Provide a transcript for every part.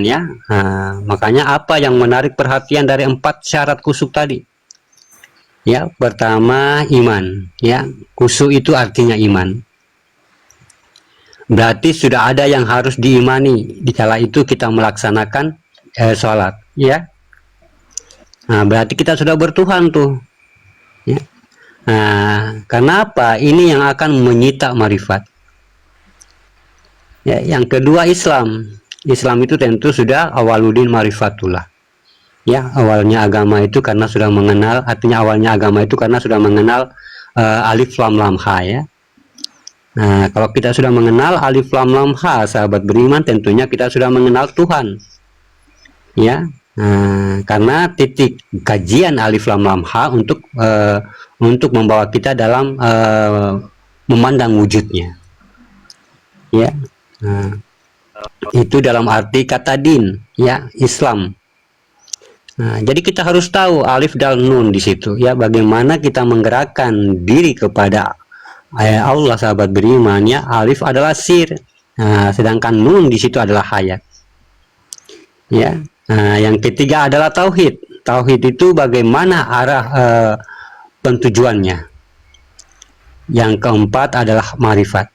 beriman ya. Makanya apa yang menarik perhatian dari 4 syarat khusyuk tadi? Ya, pertama iman ya. Khusyuk itu artinya iman. Berarti sudah ada yang harus diimani di kala itu kita melaksanakan sholat ya. Berarti kita sudah bertuhan tuh ya. Karena apa? Ini yang akan menyita marifat ya. Yang kedua Islam. Islam itu tentu sudah awaludin marifatullah ya. Awalnya agama itu karena sudah mengenal, artinya awalnya agama itu karena sudah mengenal alif lam lam ha ya. Kalau kita sudah mengenal alif lam lam ha, sahabat beriman, tentunya kita sudah mengenal Tuhan ya. Karena titik kajian alif lam lam ha untuk membawa kita dalam memandang wujudnya ya. Itu dalam arti kata din ya, Islam. Jadi kita harus tahu alif dal nun di situ ya, bagaimana kita menggerakkan diri kepada Allah, sahabat beriman ya. Alif adalah sir, sedangkan nun di situ adalah hayat ya. Yang ketiga adalah tauhid. Tauhid itu bagaimana arah pentujuannya. Yang keempat adalah marifat,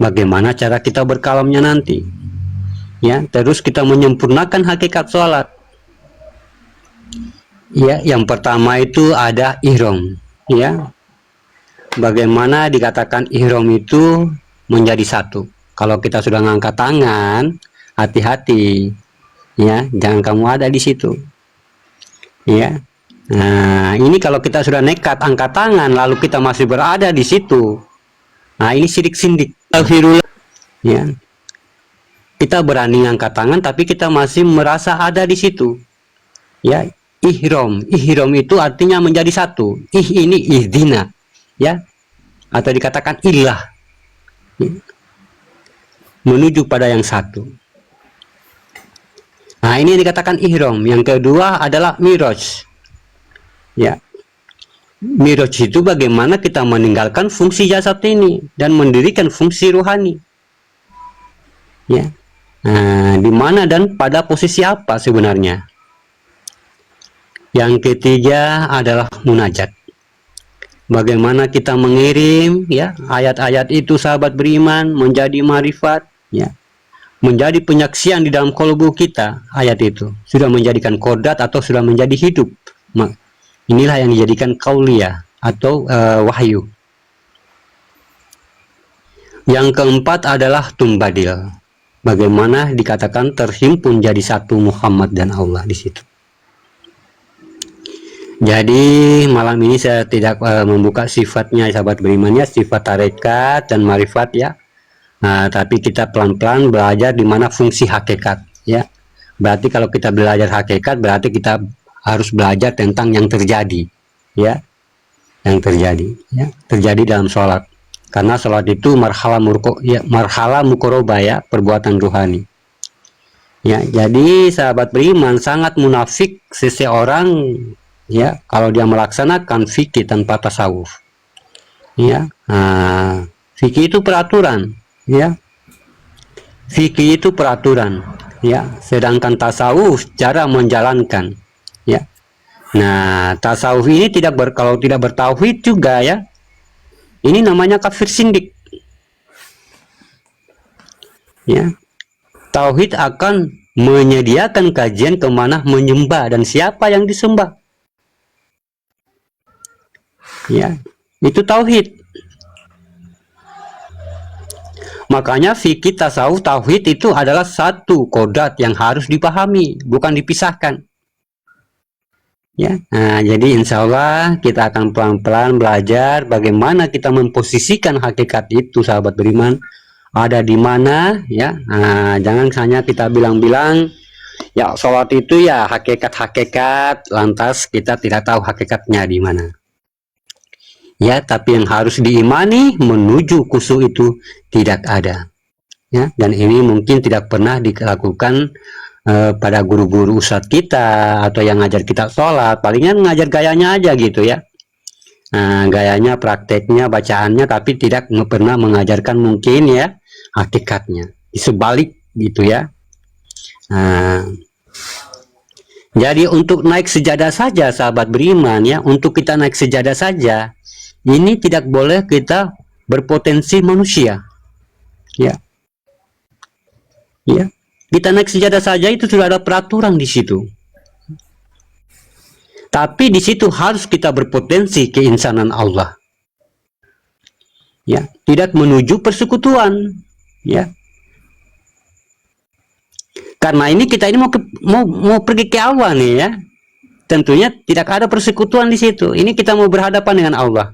bagaimana cara kita berkalamnya nanti ya. Terus kita menyempurnakan hakikat sholat ya. Yang pertama itu ada ihram ya. Bagaimana dikatakan ihram itu menjadi satu. Kalau kita sudah ngangkat tangan, hati-hati ya, jangan kamu ada di situ ya. Ini kalau kita sudah nekat angkat tangan lalu kita masih berada di situ, ini sirik sindik ya. Kita berani angkat tangan tapi kita masih merasa ada di situ ya. Ihram itu artinya menjadi satu. Ini ihdina ya, atau dikatakan ilah ya, menuju pada yang satu. Ini dikatakan ihram. Yang kedua adalah miraj ya. Miraj itu bagaimana kita meninggalkan fungsi jasad ini dan mendirikan fungsi rohani ya. Di mana dan pada posisi apa sebenarnya. Yang ketiga adalah munajat. Bagaimana kita mengirim ya ayat-ayat itu, sahabat beriman, menjadi marifat ya, menjadi penyaksian di dalam kolbu kita. Ayat itu sudah menjadikan kodat atau sudah menjadi hidup. Inilah yang dijadikan kauliyah atau wahyu. Yang keempat adalah tumbadil. Bagaimana dikatakan terhimpun jadi satu Muhammad dan Allah di situ. Jadi malam ini saya tidak membuka sifatnya, sahabat beriman ya, sifat tarekat dan marifat ya. Tapi kita pelan-pelan belajar di mana fungsi hakikat ya. Berarti kalau kita belajar hakikat berarti kita harus belajar tentang yang terjadi ya, yang terjadi ya, terjadi dalam sholat. Karena sholat itu marhala mukoroba ya, perbuatan ruhani ya. Jadi sahabat beriman, sangat munafik seseorang ya kalau dia melaksanakan fikih tanpa tasawuf ya. Fikih itu peraturan ya, fikih itu peraturan ya, sedangkan tasawuf cara menjalankan ya. Tasawuf ini kalau tidak bertauhid juga ya, ini namanya kafir sindik ya. Tauhid akan menyediakan kajian kemana menyembah dan siapa yang disembah ya, itu tauhid. Makanya fikih, tasawuf, tauhid itu adalah satu kodat yang harus dipahami, bukan dipisahkan ya. Jadi insya Allah kita akan pelan-pelan belajar bagaimana kita memposisikan hakikat itu, sahabat beriman, ada di mana ya. Jangan hanya kita bilang-bilang ya sholat itu ya hakikat, lantas kita tidak tahu hakikatnya di mana ya. Tapi yang harus diimani menuju khusyuk itu tidak ada ya. Dan ini mungkin tidak pernah dilakukan pada guru-guru ustadz kita atau yang ngajar kita sholat. Palingan ngajar gayanya aja gitu ya, gayanya, prakteknya, bacaannya, tapi tidak pernah mengajarkan mungkin ya hakikatnya. Sebalik gitu ya. Nah, jadi untuk naik sejadah saja sahabat beriman ya, untuk kita naik sejadah saja, ini tidak boleh kita berpotensi manusia. Ya. Ya. Kita naik sejadah saja itu sudah ada peraturan di situ. Tapi di situ harus kita berpotensi keinsanan Allah. Ya, tidak menuju persekutuan. Ya. Karena ini kita ini mau pergi ke Allah nih ya. Tentunya tidak ada persekutuan di situ. Ini kita mau berhadapan dengan Allah.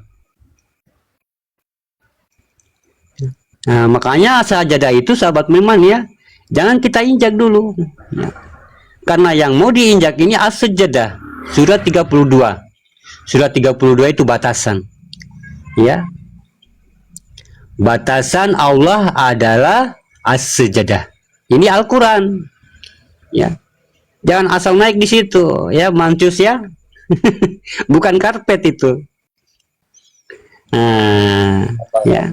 Nah, makanya sajadah itu sahabat beriman ya, jangan kita injak dulu. Ya. Karena yang mau diinjak ini as-sajadah. Surat 32. Surat 32 itu batasan. Ya. Batasan Allah adalah as-sajadah. Ini Al-Qur'an. Ya. Jangan asal naik di situ, ya, mancus ya. Bukan karpet itu. Nah, ya.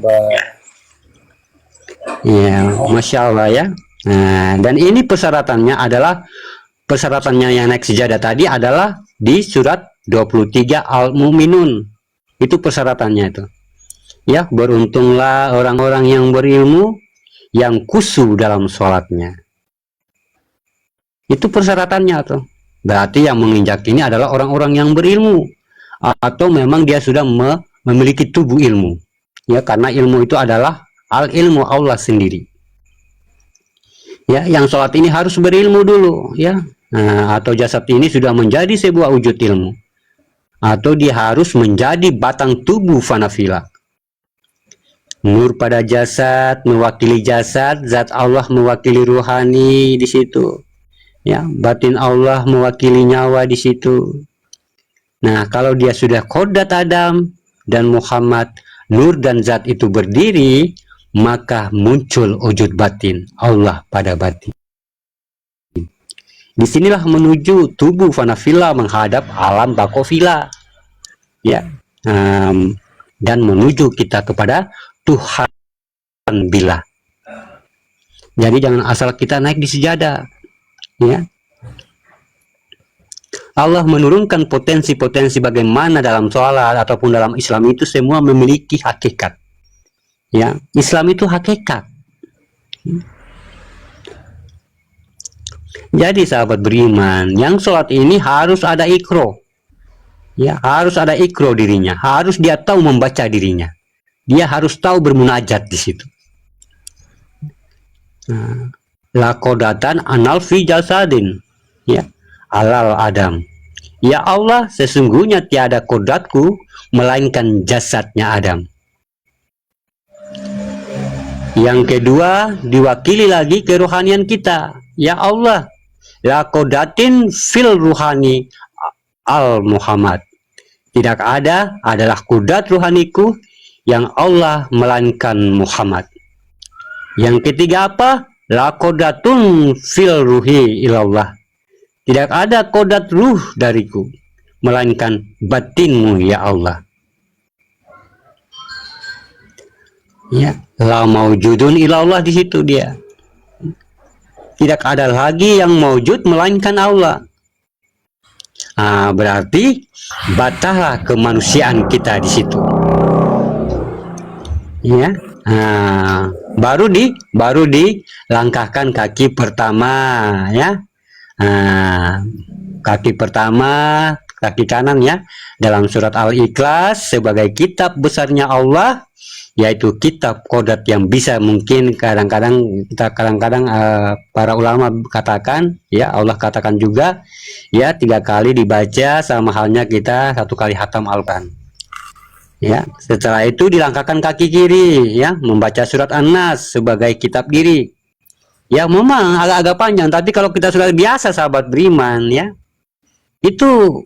Ya, Masya Allah ya. Nah, dan ini persyaratannya adalah yang naik sejadah tadi adalah di surat 23 Al-Mu'minun. Itu persyaratannya itu. Ya, beruntunglah orang-orang yang berilmu yang khusyuk dalam sholatnya. Itu persyaratannya tuh. Berarti yang menginjak ini adalah orang-orang yang berilmu atau memang dia sudah memiliki tubuh ilmu. Ya, karena ilmu itu adalah al-ilmu Allah sendiri. Ya, yang sholat ini harus berilmu dulu ya. Nah, atau jasad ini sudah menjadi sebuah wujud ilmu, atau dia harus menjadi batang tubuh fanafila. Nur pada jasad mewakili jasad, zat Allah mewakili ruhani di situ. Ya, batin Allah mewakili nyawa di situ. Nah, kalau dia sudah Qodrat Adam dan Muhammad, nur dan zat itu berdiri, maka muncul wujud batin Allah pada batin. Disinilah menuju tubuh fanafila menghadap alam bakofila, ya, dan menuju kita kepada Tuhan bila. Jadi jangan asal kita naik di sejadah, ya. Allah menurunkan potensi-potensi bagaimana dalam sholat ataupun dalam Islam itu semua memiliki hakikat. Ya, Islam itu hakikat. Jadi sahabat beriman, yang sholat ini harus ada ikro. Ya, harus ada ikro dirinya, harus dia tahu membaca dirinya. Dia harus tahu bermunajat di situ. Nah, lakodatan anal fi jasadin, ya, alal Adam. Ya Allah, sesungguhnya tiada kodratku melainkan jasadnya Adam. Yang kedua, diwakili lagi kerohanian kita. Ya Allah, lakodatin fil ruhani al Muhammad. Tidak ada adalah kodrat ruhaniku yang Allah melainkan Muhammad. Yang ketiga apa? Lakodatun fil ruhi ilallah. Tidak ada kodrat ruh dariku melainkan batinmu ya Allah. Ya, la maujudun ilallah di situ dia. Tidak ada lagi yang maujud melainkan Allah. Nah, berarti batallah kemanusiaan kita di situ. Ya, nah, baru dilangkahkan kaki pertama, ya. Nah, kaki pertama, kaki kanan ya, dalam surat Al-Ikhlas sebagai kitab besarnya Allah, yaitu kitab kodrat yang bisa mungkin kadang-kadang para ulama katakan, ya, Allah katakan juga, ya, 3 kali dibaca sama halnya kita 1 kali hatam Al-Quran. Ya, setelah itu dilangkahkan kaki kiri, ya, membaca surat An-Nas sebagai kitab kiri. Ya, memang agak-agak panjang, tapi kalau kita sudah biasa sahabat beriman, ya, itu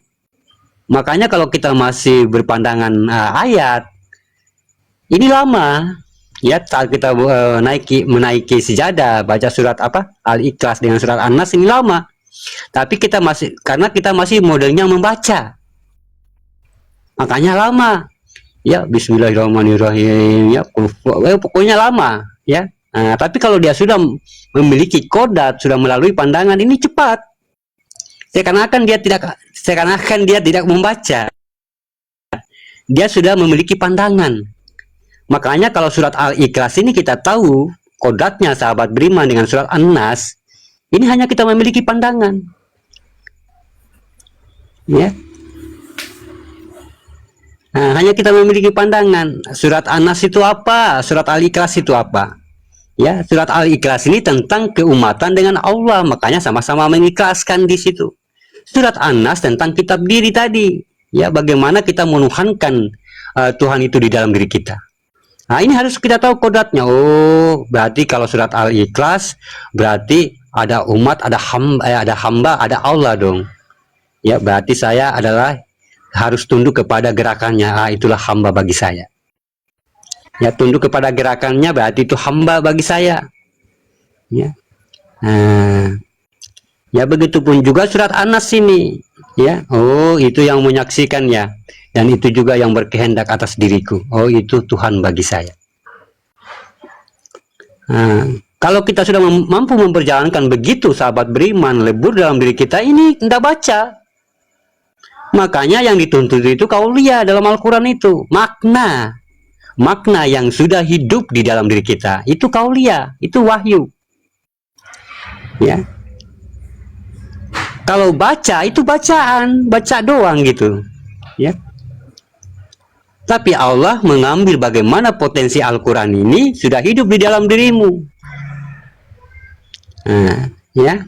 makanya kalau kita masih berpandangan ayat ini lama, ya, saat kita menaiki sejadah baca surat apa Al-Ikhlas dengan surat An-Nas ini lama, tapi kita masih, karena kita masih modelnya membaca, makanya lama. Ya, Bismillahirrahmanirrahim, ya, pokoknya lama, ya. Tapi kalau dia sudah memiliki kodrat, sudah melalui pandangan, ini cepat. Seakan-akan dia tidak membaca. Dia sudah memiliki pandangan. Makanya kalau surat Al-Ikhlas ini kita tahu kodratnya sahabat beriman dengan surat An-Nas, ini hanya kita memiliki pandangan. Ya. Hanya kita memiliki pandangan. Surat An-Nas itu apa? Surat Al-Ikhlas itu apa? Ya, surat Al-Ikhlas ini tentang keumatan dengan Allah, makanya sama-sama mengikhlaskan di situ. Surat An-Nas tentang kitab diri tadi, ya, bagaimana kita menuhankan Tuhan itu di dalam diri kita. Ini harus kita tahu kodratnya. Oh, berarti kalau surat Al-Ikhlas berarti ada umat, ada hamba, ada Allah dong. Ya, berarti saya adalah harus tunduk kepada gerakannya. Itulah hamba bagi saya. Ya, tunduk kepada gerakannya berarti itu hamba bagi saya. Ya. Ya, begitupun juga surat An-Nas ini. Ya, oh itu yang menyaksikannya. Dan itu juga yang berkehendak atas diriku. Oh, itu Tuhan bagi saya. Kalau kita sudah mampu memperjalankan begitu, sahabat beriman, lebur dalam diri kita, ini tidak baca. Makanya yang dituntut itu kaulia dalam Al-Quran itu. Makna yang sudah hidup di dalam diri kita. Itu kaulia, itu wahyu. Ya. Kalau baca, itu bacaan. Baca doang gitu. Ya. Tapi Allah mengambil bagaimana potensi Al-Quran ini sudah hidup di dalam dirimu. Ya,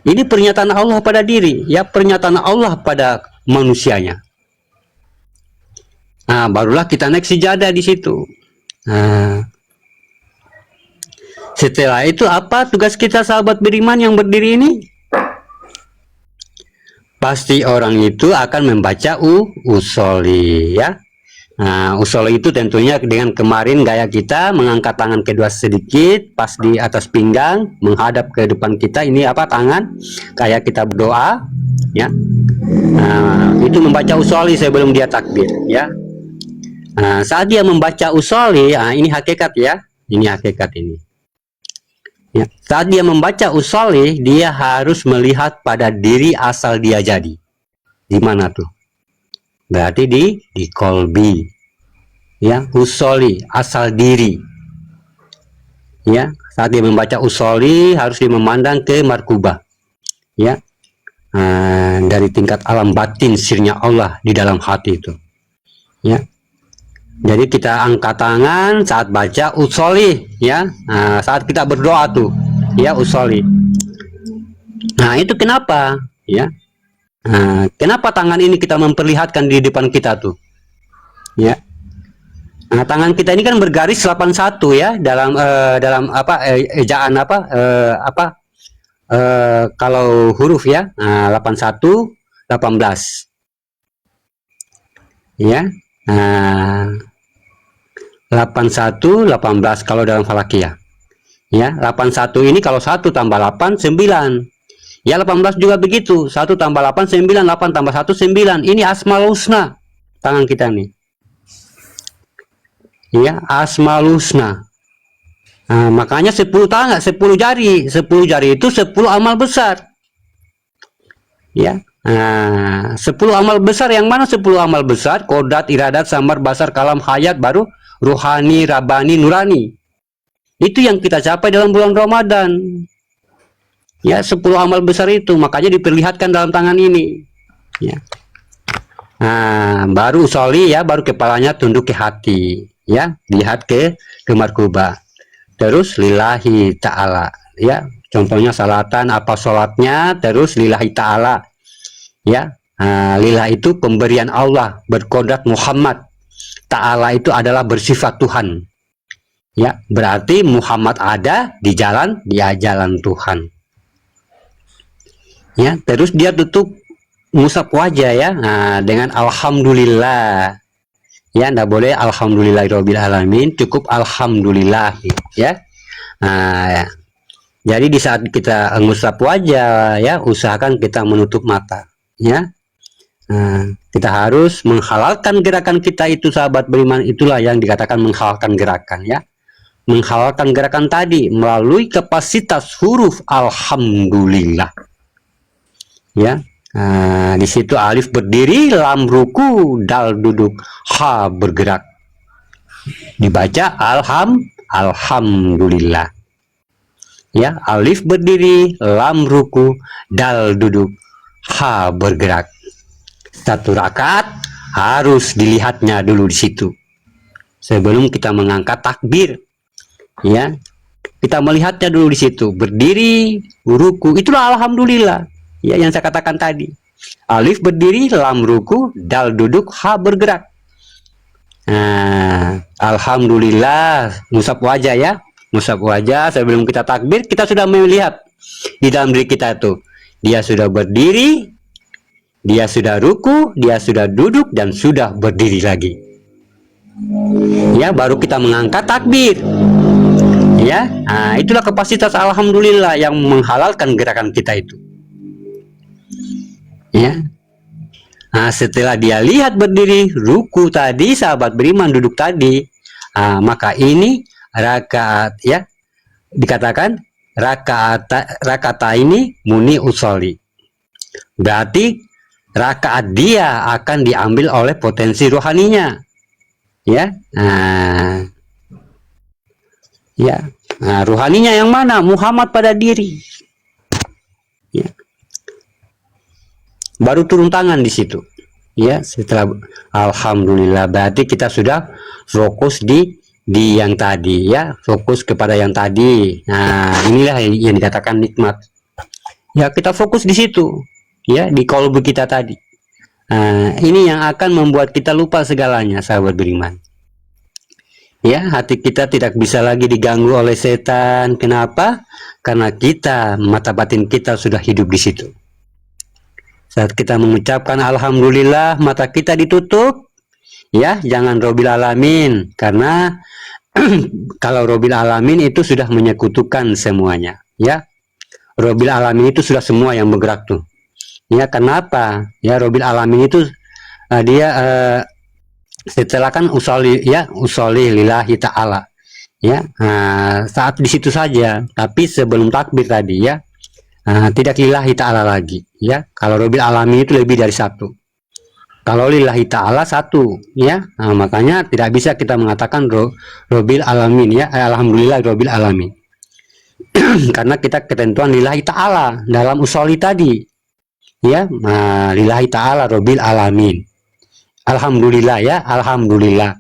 ini pernyataan Allah pada diri, ya, pernyataan Allah pada manusianya. Barulah kita naik sejadah di situ. Setelah itu apa tugas kita sahabat beriman yang berdiri ini? Pasti orang itu akan membaca usoli, ya. Usul itu tentunya dengan kemarin gaya kita mengangkat tangan kedua sedikit pas di atas pinggang menghadap ke depan kita, ini apa, tangan kayak kita berdoa, ya. Itu membaca usoli sebelum dia takbir, ya. Saat dia membaca usoli, ini hakikat, ya, ini hakikat ini, ya. Saat dia membaca usoli, dia harus melihat pada diri asal dia jadi di mana tuh. Berarti di kolbi, ya, usoli asal diri, ya. Saat dia membaca usoli harus dia memandang ke markubah, ya, dari tingkat alam batin sirnya Allah di dalam hati itu, ya. Jadi kita angkat tangan saat baca usoli, ya. Saat kita berdoa tuh, ya, usoli. Itu kenapa, ya? Kenapa tangan ini kita memperlihatkan di depan kita tuh, ya. Tangan kita ini kan bergaris 81, ya, dalam ejaan kalau huruf, ya, 81 18, ya. 81 18 kalau dalam falakiyah, ya. 81 ini kalau 1 tambah 8 9. Ya, 18 juga begitu. 1 tambah 8 9, 8 tambah 1 9. Ini Asmaul Husna tangan kita nih. Ya, Asmaul Husna. Makanya 10 tangan, 10 jari. 10 jari itu 10 amal besar. Ya. 10 amal besar yang mana 10 amal besar? Kodrat, iradat, samar, basar, kalam, hayat, baru ruhani, rabani, nurani. Itu yang kita capai dalam bulan Ramadan. Ya, 10 amal besar itu makanya diperlihatkan dalam tangan ini, ya. Baru usoli, ya, baru kepalanya tunduk ke hati, ya, lihat ke markubah, terus lillahi ta'ala, ya. Contohnya salatan apa sholatnya, terus lillahi ta'ala, ya. Lillah itu pemberian Allah, berkodrat Muhammad. Ta'ala itu adalah bersifat Tuhan, ya, berarti Muhammad ada di jalan, dia jalan Tuhan. Ya, terus dia tutup ngusap wajah, ya, dengan alhamdulillah, ya, ndak boleh alhamdulillahirabbil alamin, cukup alhamdulillah, ya. Ya. Jadi di saat kita ngusap wajah, ya, usahakan kita menutup mata, ya. Kita harus menghalalkan gerakan kita itu, sahabat beriman, itulah yang dikatakan menghalalkan gerakan, ya. menghalalkan gerakan tadi melalui kapasitas huruf alhamdulillah. Ya, di situ alif berdiri, lam ruku, dal duduk, ha bergerak. Dibaca alhamdulillah. Ya, alif berdiri, lam ruku, dal duduk, ha bergerak. Satu rakaat harus dilihatnya dulu di situ sebelum kita mengangkat takbir. Ya, kita melihatnya dulu di situ, berdiri, ruku, itulah alhamdulillah. Ya, yang saya katakan tadi. Alif berdiri, lam ruku, dal duduk, ha bergerak. Nah, alhamdulillah, musab wajah ya. Musab wajah sebelum kita takbir, kita sudah melihat di dalam diri kita itu. Dia sudah berdiri, dia sudah ruku, dia sudah duduk, dan sudah berdiri lagi. Ya, baru kita mengangkat takbir. Ya, itulah kapasitas alhamdulillah yang menghalalkan gerakan kita itu. Ya, setelah dia lihat berdiri, ruku tadi, sahabat beriman duduk tadi, maka ini rakaat, ya, dikatakan rakaat ini muni usoli. Berarti rakaat dia akan diambil oleh potensi rohaninya. Ya, ya, rohaninya yang mana? Muhammad pada diri. Ya. Baru turun tangan di situ. Ya, setelah alhamdulillah, berarti kita sudah fokus di yang tadi, ya, fokus kepada yang tadi. Nah, inilah yang dikatakan nikmat. Ya, kita fokus di situ, ya, di kolbu kita tadi. Ini yang akan membuat kita lupa segalanya, sahabat beriman. Ya, hati kita tidak bisa lagi diganggu oleh setan. Kenapa? Karena kita, mata batin kita sudah hidup di situ. Saat kita mengucapkan alhamdulillah, mata kita ditutup. Ya, jangan Robbil Alamin, karena kalau Robbil Alamin itu sudah menyekutukan semuanya. Ya, Robbil Alamin itu sudah semua yang bergerak tuh. Ya, kenapa? Ya, Robbil Alamin itu dia setelah kan usoli, ya, usoli lillahi ta'ala. Ya, saat di situ saja, tapi sebelum takbir tadi, ya, tidak lillahi ta'ala lagi. Ya, kalau Robbil Alamin itu lebih dari satu. Kalau lillahi ta'ala satu, ya, makanya tidak bisa kita mengatakan Robbil Alamin, ya, alhamdulillah Robbil Alamin. Karena kita ketentuan lillahi ta'ala dalam usoli tadi. Ya, lillahi ta'ala Robbil Alamin. Alhamdulillah, ya, alhamdulillah.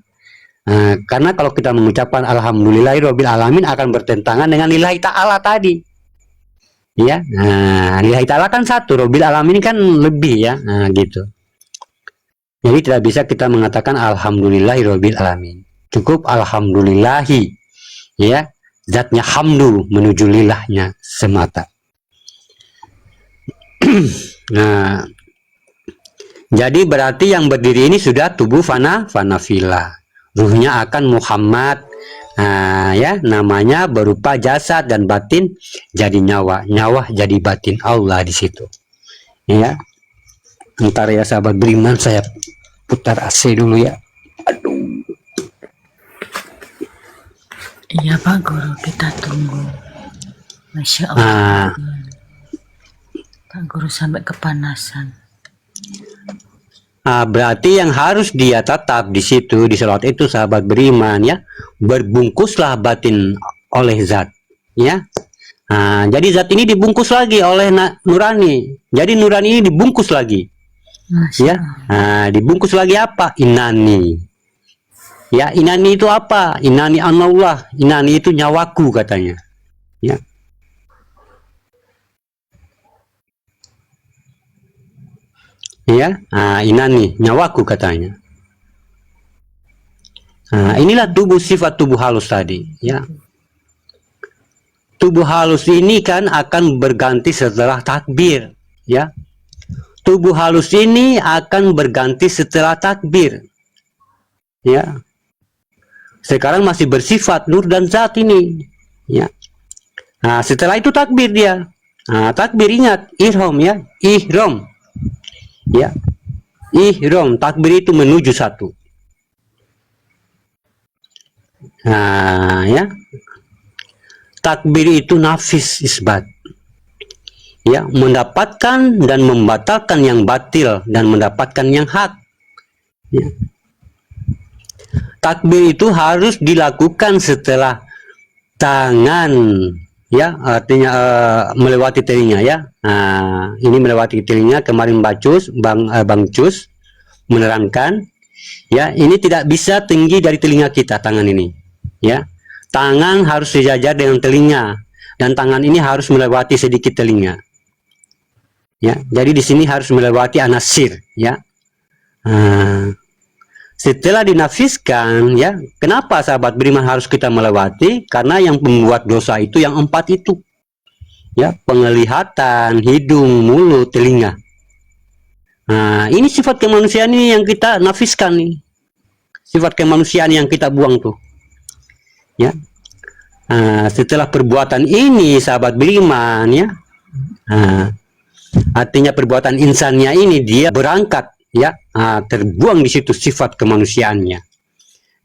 Karena kalau kita mengucapkan alhamdulillah Robbil Alamin akan bertentangan dengan lillahi ta'ala tadi. Ya, lillahi ta'ala kan satu, Robbil Alamin kan lebih, ya, gitu. Jadi tidak bisa kita mengatakan alhamdulillahi Robbil Alamin. Cukup alhamdulillahi, ya, zatnya hamdu menuju lillahnya semata. Nah, jadi berarti yang berdiri ini sudah tubuh fanafila, ruhnya akan Muhammad. Ya, namanya berupa jasad dan batin jadi nyawa, nyawa jadi batin Allah di situ. Ya, ntar ya sahabat beriman, saya putar AC dulu ya. Aduh. Iya Pak Guru, kita tunggu. Masya Allah. Pak Guru sampai kepanasan. Berarti yang harus dia tetap di situ, di salat itu, sahabat beriman, ya, berbungkuslah batin oleh zat, ya. Jadi zat ini dibungkus lagi oleh nurani. Jadi nurani ini dibungkus lagi. Ya, dibungkus lagi apa? Inani. Ya, inani itu apa? Inani anallah. Inani itu nyawaku katanya. Ya. Ya, inani nyawaku katanya. Inilah tubuh, sifat tubuh halus tadi, ya. Tubuh halus ini kan akan berganti setelah takbir, ya. Tubuh halus ini akan berganti setelah takbir, ya. Sekarang masih bersifat nur dan zat ini, ya. Setelah itu takbir dia. Takbir, ingat ihram, ya, ihram. Ya, ihram, takbir itu menuju satu. Ya, takbir itu nafis isbat, ya, mendapatkan dan membatalkan yang batil dan mendapatkan yang hak, ya. Takbir itu harus dilakukan setelah tangan, ya, artinya melewati telinga, ya. Ini melewati telinga. Kemarin Bang Cus menerangkan, ya, ini tidak bisa tinggi dari telinga kita, tangan ini, ya. Tangan harus sejajar dengan telinga, dan tangan ini harus melewati sedikit telinga, ya. Jadi di sini harus melewati anasir, ya. Setelah dinafiskan, ya, kenapa sahabat beriman harus kita melewati? Karena yang membuat dosa itu yang 4 itu, ya, penglihatan, hidung, mulut, telinga. Ini sifat kemanusiaan ini yang kita nafiskan nih, sifat kemanusiaan yang kita buang tuh, ya. Setelah perbuatan ini sahabat beriman, ya, artinya perbuatan insannya ini dia berangkat, ya, terbuang di situ sifat kemanusiaannya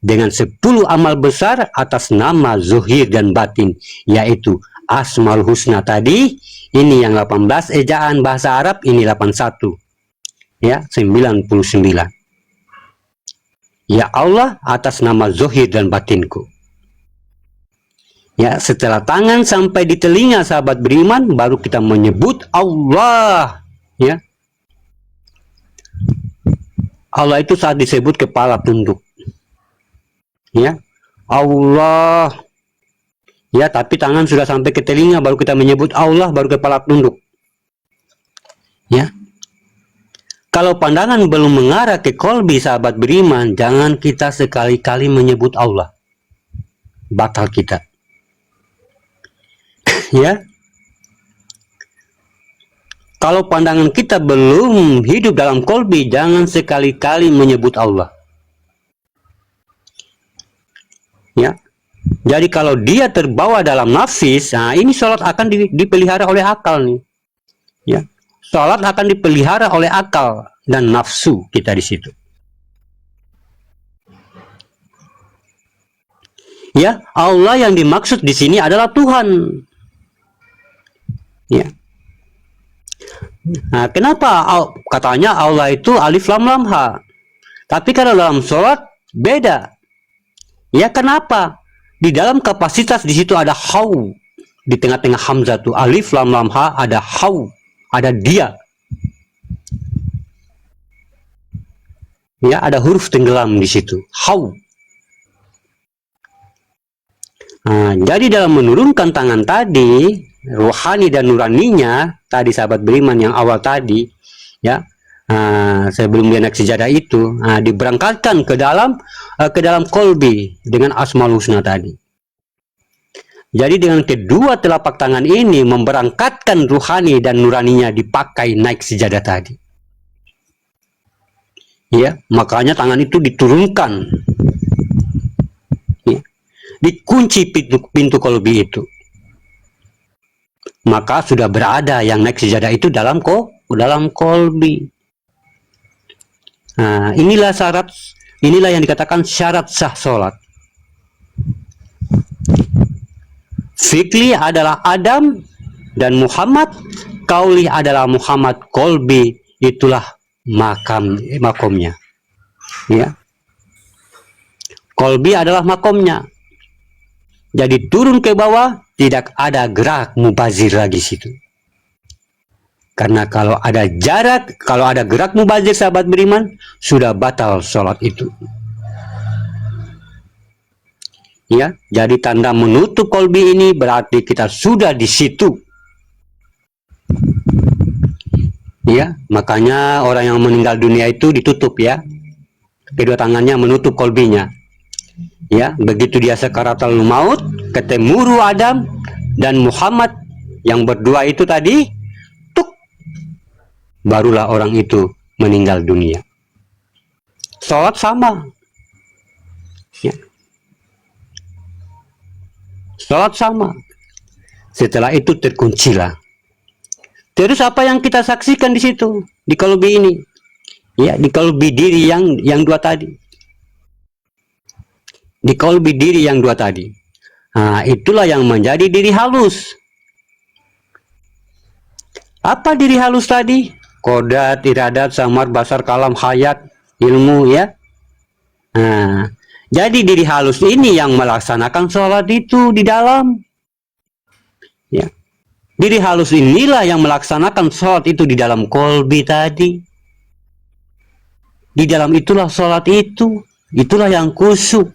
dengan 10 amal besar atas nama zuhir dan batin, yaitu Asmaul Husna tadi. Ini yang 18 ejaan bahasa Arab, ini 81, ya, 99. Ya Allah atas nama zuhir dan batinku. Ya, setelah tangan sampai di telinga sahabat beriman, baru kita menyebut Allah, ya. Allah itu saat disebut kepala tunduk, ya, Allah, ya, tapi tangan sudah sampai ke telinga, baru kita menyebut Allah, baru kepala tunduk, ya. Kalau pandangan belum mengarah ke kolbi sahabat beriman, jangan kita sekali-kali menyebut Allah, batal kita, ya. Kalau pandangan kita belum hidup dalam kolbi, jangan sekali-kali menyebut Allah, ya. Jadi kalau dia terbawa dalam nafis, ini sholat akan dipelihara oleh akal nih, ya. Sholat akan dipelihara oleh akal dan nafsu kita di situ, ya. Allah yang dimaksud di sini adalah Tuhan, ya. Kenapa katanya Allah itu alif lam lam ha, tapi kalau dalam sholat beda, ya. Kenapa? Di dalam kapasitas di situ ada hau, di tengah-tengah hamzah tuh alif lam lam ha, ada hau, ada dia, ya, ada huruf tenggelam di situ, hau. Jadi dalam menurunkan tangan tadi, rohani dan nuraninya tadi sahabat beriman yang awal tadi, ya, sebelum dia naik sejadah itu, diberangkatkan ke dalam kolbi dengan Asmaul Husna tadi. Jadi dengan kedua telapak tangan ini memberangkatkan ruhani dan nuraninya dipakai naik sejadah tadi, ya. Makanya tangan itu diturunkan, ya, dikunci pintu kolbi itu, maka sudah berada yang naik sejadah itu dalam kolbi. Inilah yang dikatakan syarat sah sholat. Fikli adalah Adam dan Muhammad, kauli adalah Muhammad, kolbi itulah makomnya, ya. Kolbi adalah makomnya. Jadi turun ke bawah, tidak ada gerak mubazir lagi situ. Karena kalau ada gerak mubazir sahabat beriman, sudah batal sholat itu, ya. Jadi tanda menutup kolbi ini berarti kita sudah di situ, ya. Makanya orang yang meninggal dunia itu ditutup, ya, kedua tangannya menutup kolbinya, ya. Begitu dia sakaratul maut, ketemu ruh Adam dan Muhammad yang berdua itu tadi, tuk, barulah orang itu meninggal dunia. Sholat sama, ya. Sholat sama. Setelah itu terkuncilah. Terus apa yang kita saksikan di situ, di kolbi ini, ya, di kolbi diri yang dua tadi, di kolbi diri yang dua tadi. Nah, itulah yang menjadi diri halus. Apa diri halus tadi? Kodat, iradat, samar, basar, kalam, hayat, ilmu, ya. Nah, jadi diri halus ini yang melaksanakan sholat itu di dalam. Ya. Diri halus inilah yang melaksanakan sholat itu di dalam kolbi tadi. Di dalam itulah sholat itu. Itulah yang khusyuk.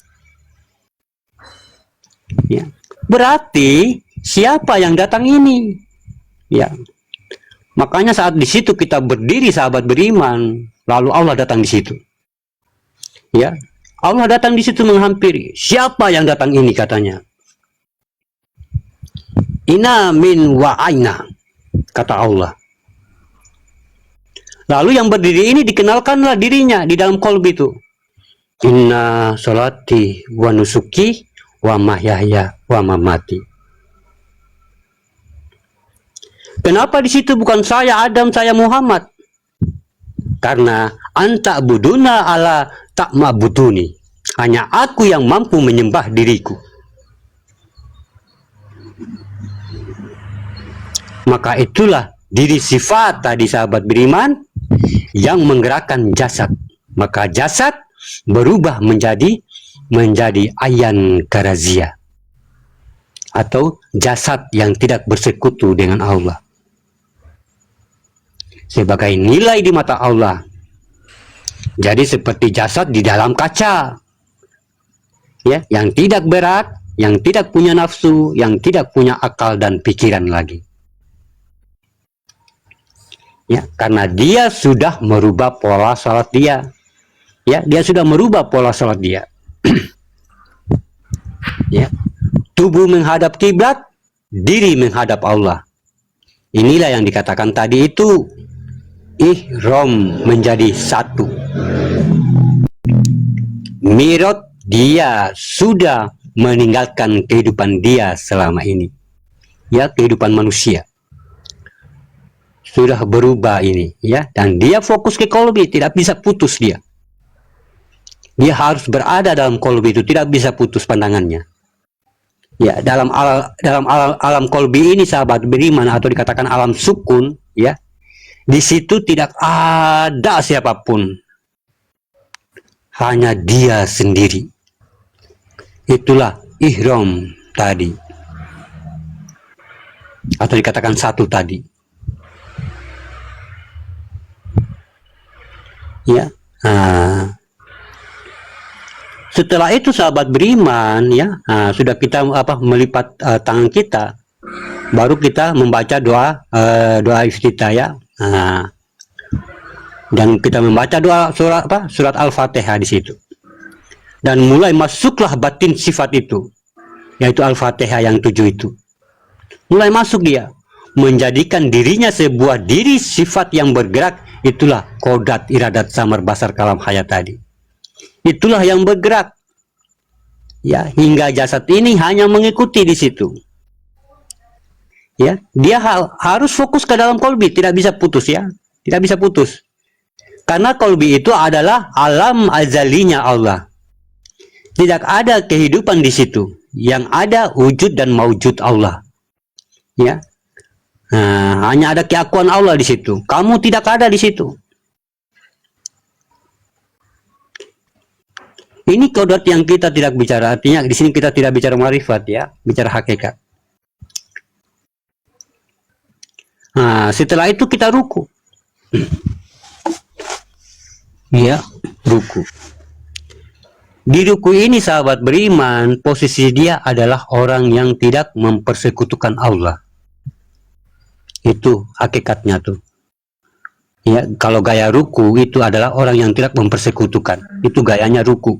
Ya. Berarti siapa yang datang ini? Ya. Makanya saat di situ kita berdiri sahabat beriman, lalu Allah datang di situ. Ya. Allah datang di situ menghampiri. Siapa yang datang ini katanya? Ina min wa aina, kata Allah. Lalu yang berdiri ini dikenalkanlah dirinya di dalam kolbi itu. Inna sholati wa nusuki wa mahyaya wa mamati. Kenapa di situ bukan saya Adam, saya Muhammad? Karena anta buduna ala tak ma'buduni. Hanya aku yang mampu menyembah diriku. Maka itulah diri sifat tadi sahabat beriman yang menggerakkan jasad. Maka jasad berubah menjadi ayan karazia, atau jasad yang tidak bersekutu dengan Allah, sebagai nilai di mata Allah. Jadi seperti jasad di dalam kaca, ya, yang tidak berat, yang tidak punya nafsu, yang tidak punya akal dan pikiran lagi. Ya, karena dia sudah merubah pola salat dia. Ya, dia sudah merubah pola salat dia. Ya, tubuh menghadap kiblat, diri menghadap Allah. Inilah yang dikatakan tadi itu ihram, menjadi satu. Mirot, dia sudah meninggalkan kehidupan dia selama ini. Ya, kehidupan manusia sudah berubah ini, ya, dan dia fokus ke kolbi, tidak bisa putus dia. Dia harus berada dalam kolbi itu, tidak bisa putus pandangannya. Ya, dalam alam kolbi ini sahabat beriman, atau dikatakan alam sukun, ya, di situ tidak ada siapapun, hanya dia sendiri. Itulah ihram tadi, atau dikatakan satu tadi. Ya, setelah itu sahabat beriman, ya, sudah kita melipat tangan kita, baru kita membaca doa iftitah, ya, dan kita membaca doa surat Al-Fatihah di situ, dan mulai masuklah batin sifat itu, yaitu Al-Fatihah yang 7 itu, mulai masuk dia, menjadikan dirinya sebuah diri sifat yang bergerak. Itulah kodat, iradat, samar, basar, kalam, hayat tadi. Itulah yang bergerak, ya, hingga jasad ini hanya mengikuti di situ. Ya, dia harus fokus ke dalam kolbi, tidak bisa putus, ya, tidak bisa putus. Karena kolbi itu adalah alam azalinya Allah. Tidak ada kehidupan di situ, yang ada wujud dan maujud Allah. Ya. Nah, hanya ada keakuan Allah di situ. Kamu tidak ada di situ. Ini kodrat yang kita tidak bicara. Artinya di sini kita tidak bicara marifat, ya, bicara hakikat. Nah, setelah itu kita ruku. Ya, ruku. Di ruku ini sahabat beriman, posisi dia adalah orang yang tidak mempersekutukan Allah. Itu hakikatnya tuh. Ya, kalau gaya ruku itu adalah orang yang tidak mempersekutukan. Itu gayanya ruku.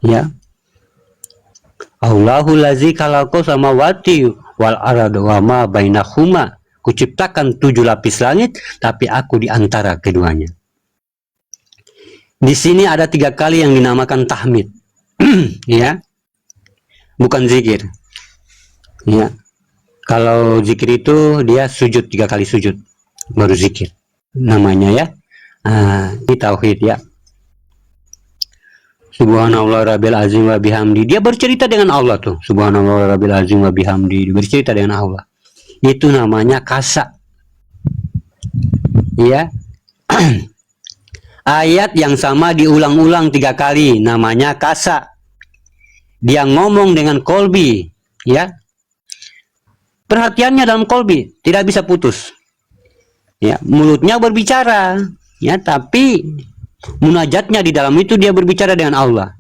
Ya. Allahul lazi khalaqo samawati wal arda wa ma bainahuma. Kuciptakan 7 lapis langit, tapi aku di antara keduanya. Di sini ada 3 kali yang dinamakan tahmid. Ya. Bukan zikir. Ya. Kalau zikir itu dia sujud 3 kali sujud baru zikir namanya, ya. Ini tauhid, ya. Subhanallah rabbil azim wa bihamdi. Dia bercerita dengan Allah tuh. Subhanallah rabbil azim wa bihamdi. Dia bercerita dengan Allah. Itu namanya kasa. Ya. Ayat yang sama diulang-ulang 3 kali, namanya kasa. Dia ngomong dengan kolbi, ya. Perhatiannya dalam kolbi, tidak bisa putus. Ya, mulutnya berbicara, ya, tapi munajatnya di dalam itu dia berbicara dengan Allah.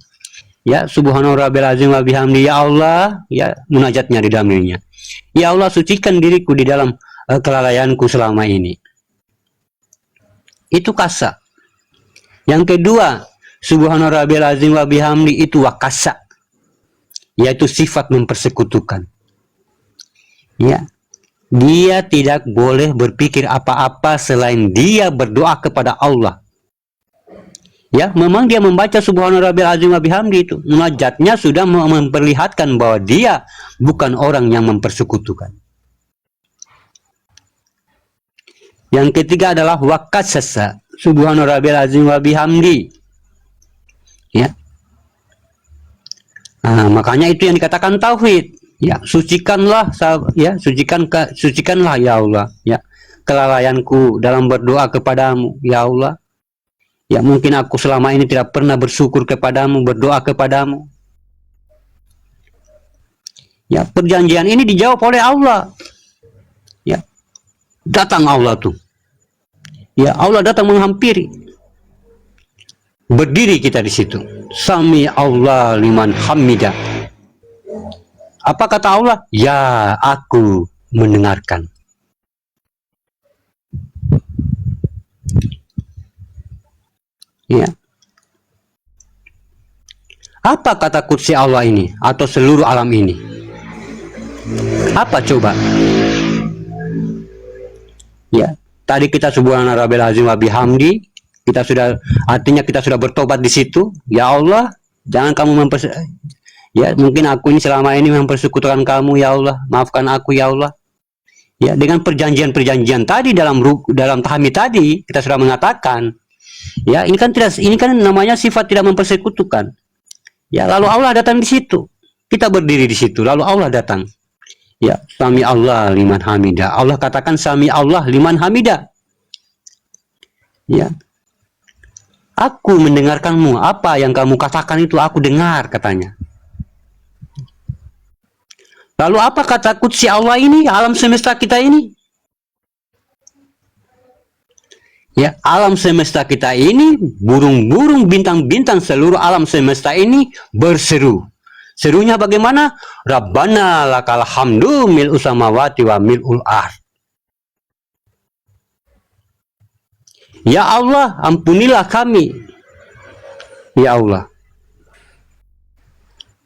Ya, subhanallah rabbil azim wa bihamdi, ya Allah, ya, munajatnya di dalam dirinya. Ya Allah, sucikan diriku di dalam kelalaianku selama ini. Itu kasa. Yang kedua, subhanallah rabbil azim wa bihamdi, itu wakasa, yaitu sifat mempersekutukan. Ya, dia tidak boleh berpikir apa-apa selain dia berdoa kepada Allah. Ya, memang dia membaca subhanallah rabbil azim wa bihamdi, itu munajatnya sudah memperlihatkan bahwa dia bukan orang yang mempersekutukan. Yang ketiga adalah wakasasa, subhanallah rabbil azim wa bihamdi. Ya. Nah, makanya itu yang dikatakan tauhid. Ya, sucikanlah, ya, sucikanlah ya Allah, ya, kelalaianku dalam berdoa kepadamu, ya Allah. Ya, mungkin aku selama ini tidak pernah bersyukur kepadamu, berdoa kepadamu. Ya, perjanjian ini dijawab oleh Allah. Ya, datang Allah tuh. Ya, Allah datang menghampiri. Berdiri kita di situ. Sami Allah liman hamidah. Apa kata Allah? Ya, aku mendengarkan. Ya. Apa kata kursi Allah ini atau seluruh alam ini? Apa coba? Ya, tadi kita subhanallah rabbil azim wa bihamdi, kita sudah, artinya kita sudah bertobat di situ. Ya Allah, jangan kamu ya, mungkin aku ini selama ini mempersekutukan kamu, ya Allah, maafkan aku ya Allah. Ya, dengan perjanjian-perjanjian tadi dalam tahmid tadi kita sudah mengatakan, ya, ini kan namanya sifat tidak mempersekutukan. Ya, lalu Allah datang di situ. Kita berdiri di situ, lalu Allah datang. Ya, sami Allah liman hamidah. Allah katakan sami Allah liman hamidah. Ya. Aku mendengarkanmu, apa yang kamu katakan itu aku dengar, katanya. Lalu apa kata kutsi Allah ini, alam semesta kita ini? Ya, alam semesta kita ini, burung-burung, bintang-bintang seluruh alam semesta ini berseru. Serunya bagaimana? Rabbana lakal hamdu mil'u samawati wa mil'ul ard. Ya Allah, ampunilah kami. Ya Allah.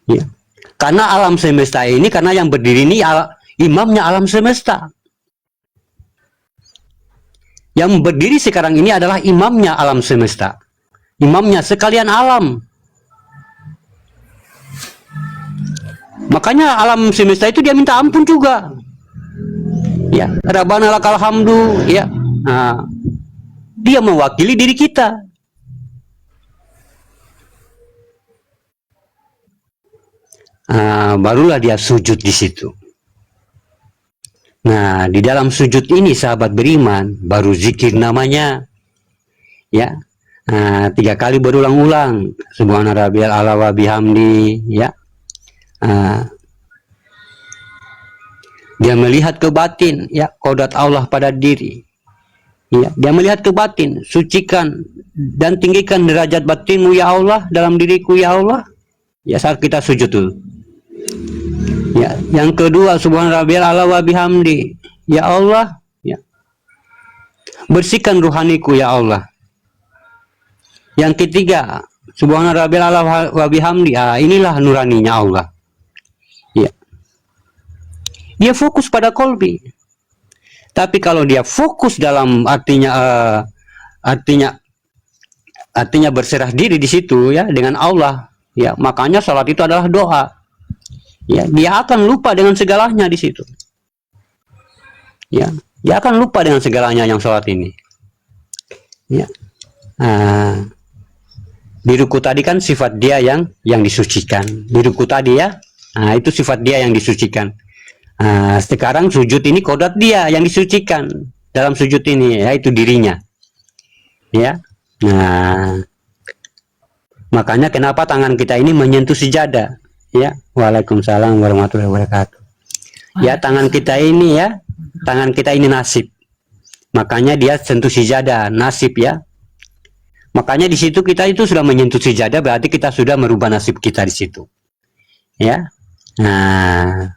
Ya. Karena alam semesta ini, karena yang berdiri ini imamnya alam semesta. Yang berdiri sekarang ini adalah imamnya alam semesta. Imamnya sekalian alam. Makanya alam semesta itu dia minta ampun juga. Ya, Rabbana lakal hamdu, ya. Nah, dia mewakili diri kita. Barulah dia sujud di situ. Nah, di dalam sujud ini sahabat beriman baru zikir namanya. Ya. 3 kali berulang-ulang. Subhana rabbiyal a'la wa bihamdi, ya. Dia melihat ke batin, ya, kodrat Allah pada diri. Ya, dia melihat ke batin, sucikan dan tinggikan derajat batinmu ya Allah dalam diriku ya Allah. Ya, saat kita sujud dulu. Ya, yang kedua subhana rabbiyal a'la wa bihamdi. Ya Allah, ya. Bersihkan ruhaniku ya Allah. Yang ketiga, subhana rabbiyal a'la wa bihamdi. Inilah nuraninya Allah. Ya. Dia fokus pada kolbi. Tapi kalau dia fokus dalam artinya berserah diri di situ, ya, dengan Allah, ya, makanya salat itu adalah doa. Ya, dia akan lupa dengan segalanya di situ. Ya, dia akan lupa dengan segalanya yang salat ini. Ya. Di ruku tadi kan sifat dia yang disucikan. Di ruku tadi ya, nah itu sifat dia yang disucikan. Nah, sekarang sujud ini kodrat dia yang disucikan dalam sujud ini, yaitu dirinya. Ya, nah makanya kenapa tangan kita ini menyentuh sejadah. Ya, waalaikumsalam warahmatullahi wabarakatuh. Ya, tangan kita ini ya, tangan kita ini nasib. Makanya dia sentuh sejadah, nasib ya. Makanya di situ kita itu sudah menyentuh sejadah, berarti kita sudah merubah nasib kita di situ. Ya. Nah,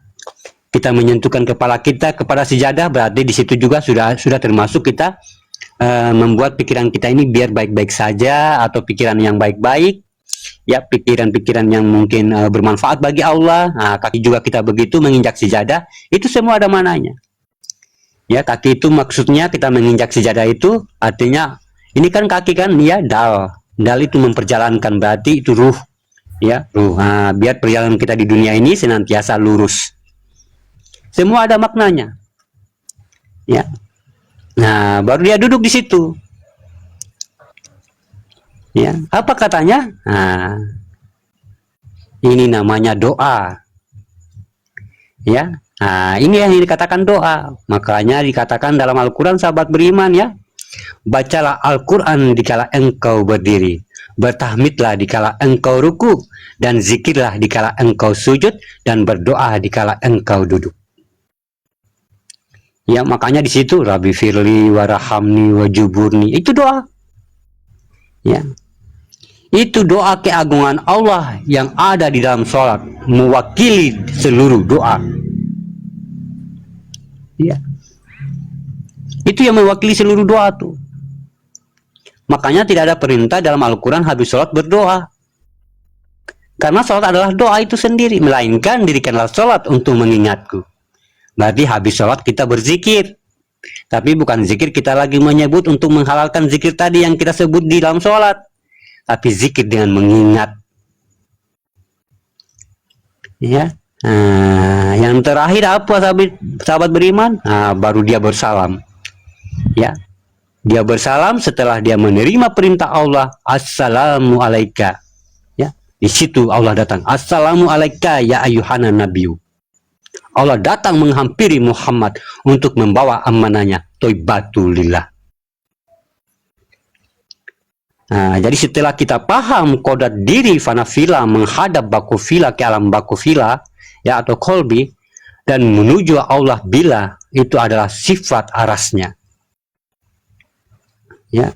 kita menyentuhkan kepala kita kepada sejadah, berarti di situ juga sudah termasuk kita membuat pikiran kita ini biar baik-baik saja, atau pikiran yang baik-baik. Ya, pikiran-pikiran yang mungkin bermanfaat bagi Allah. Nah, kaki juga kita begitu menginjak sejadah, itu semua ada mananya. Ya, kaki itu maksudnya kita menginjak sejadah itu artinya ini kan kaki kan ya, dal itu memperjalankan, berarti itu ruh ya, ruh. Nah, biar perjalanan kita di dunia ini senantiasa lurus, semua ada maknanya ya. Nah, baru dia duduk di situ ya. Apa katanya? Nah, ini namanya doa ya. Nah, ini yang dikatakan doa. Makanya dikatakan dalam Al-Quran, sahabat beriman ya, bacalah Al-Quran dikala engkau berdiri, bertahmidlah dikala engkau ruku, dan zikirlah dikala engkau sujud, dan berdoa dikala engkau duduk. Ya, makanya di situ Rabbi firli warahamni wajuburni, itu doa. Ya, itu doa keagungan Allah yang ada di dalam sholat, mewakili seluruh doa. Ya, itu yang mewakili seluruh doa tuh. Makanya tidak ada perintah dalam Al-Quran habis sholat berdoa, karena sholat adalah doa itu sendiri. Melainkan dirikanlah sholat untuk mengingatku. Berarti habis sholat kita berzikir, tapi bukan zikir kita lagi menyebut untuk menghalalkan zikir tadi yang kita sebut di dalam sholat, tapi zikir dengan mengingat ya. Nah, yang terakhir apa sahabat beriman? Nah, baru dia bersalam ya. Dia bersalam setelah dia menerima perintah Allah, assalamu alaika ya. Di situ Allah datang, assalamu alaika ya ayuhana nabiyyu. Allah datang menghampiri Muhammad untuk membawa amanahnya, toibatulillah. Nah, jadi setelah kita paham kodrat diri fanafila menghadap bakufila ke alam bakufila ya, atau kolbi, dan menuju Allah bila, itu adalah sifat arasnya ya.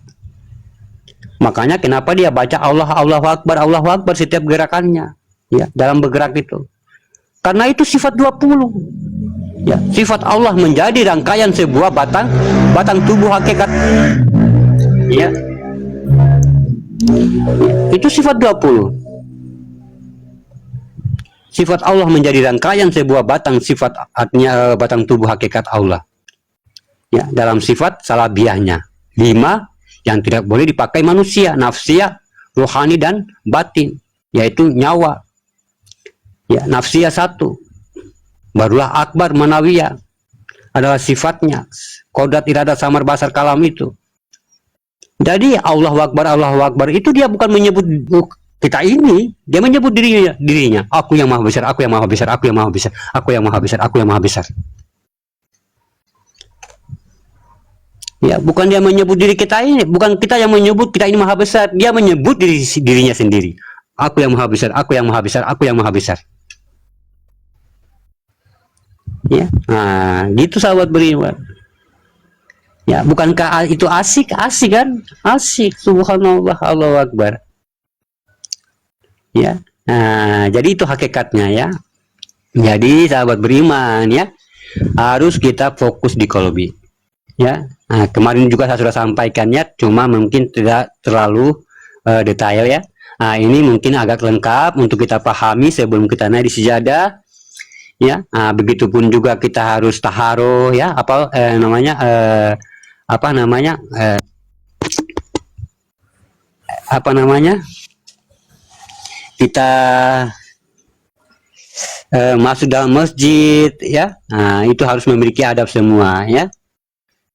Makanya kenapa dia baca Allahu Akbar setiap gerakannya ya, dalam bergerak itu, karena itu sifat 20 ya. Sifat Allah menjadi rangkaian sebuah batang tubuh hakikat ya. Itu sifat 20. Sifat Allah menjadi rangkaian sebuah batang sifat, artinya batang tubuh hakikat Allah ya, dalam sifat salabiyahnya 5 yang tidak boleh dipakai manusia, nafsiyah, rohani, dan batin, yaitu nyawa ya. Nafsiyah 1, barulah akbar manawiyah adalah sifatnya kodrat iradat samar basar kalam itu. Jadi Allahu Akbar itu dia bukan menyebut kita ini, dia menyebut dirinya, aku yang maha besar, aku yang maha besar, aku yang maha besar, aku yang maha besar, aku yang maha besar ya. Bukan dia menyebut diri kita ini, bukan kita yang menyebut kita ini maha besar, dia menyebut dirinya sendiri, aku yang maha besar, aku yang maha besar, aku yang maha besar ya. Nah, gitu sahabat beriman ya. Bukankah itu asik kan? Asik, subhanallah, Allahu Akbar ya. Nah, jadi itu hakikatnya ya. Jadi sahabat beriman ya, harus kita fokus di kolbi ya. Nah, kemarin juga saya sudah sampaikan ya, cuma mungkin tidak terlalu detail ya. Nah, ini mungkin agak lengkap untuk kita pahami sebelum kita naik di sejadah ya. Nah, begitupun juga kita harus taharuh ya, kita masuk dalam masjid ya. Nah, itu harus memiliki adab semua ya.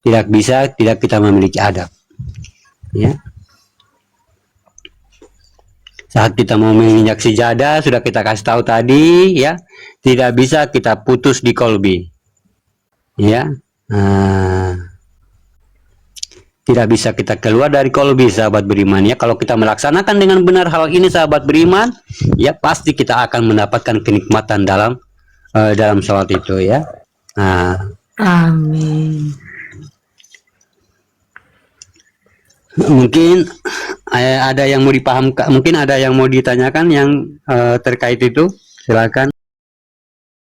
Tidak bisa tidak kita memiliki adab ya. Saat kita mau menginjak sejadah, sudah kita kasih tahu tadi, ya, tidak bisa kita putus di kolbi, ya. Tidak bisa kita keluar dari kolbi, sahabat beriman, ya. Kalau kita melaksanakan dengan benar hal ini, sahabat beriman, ya, pasti kita akan mendapatkan kenikmatan dalam sholat itu, ya. Amin. Mungkin ada yang mau dipahamkan, mungkin ada yang mau ditanyakan yang terkait itu, silakan.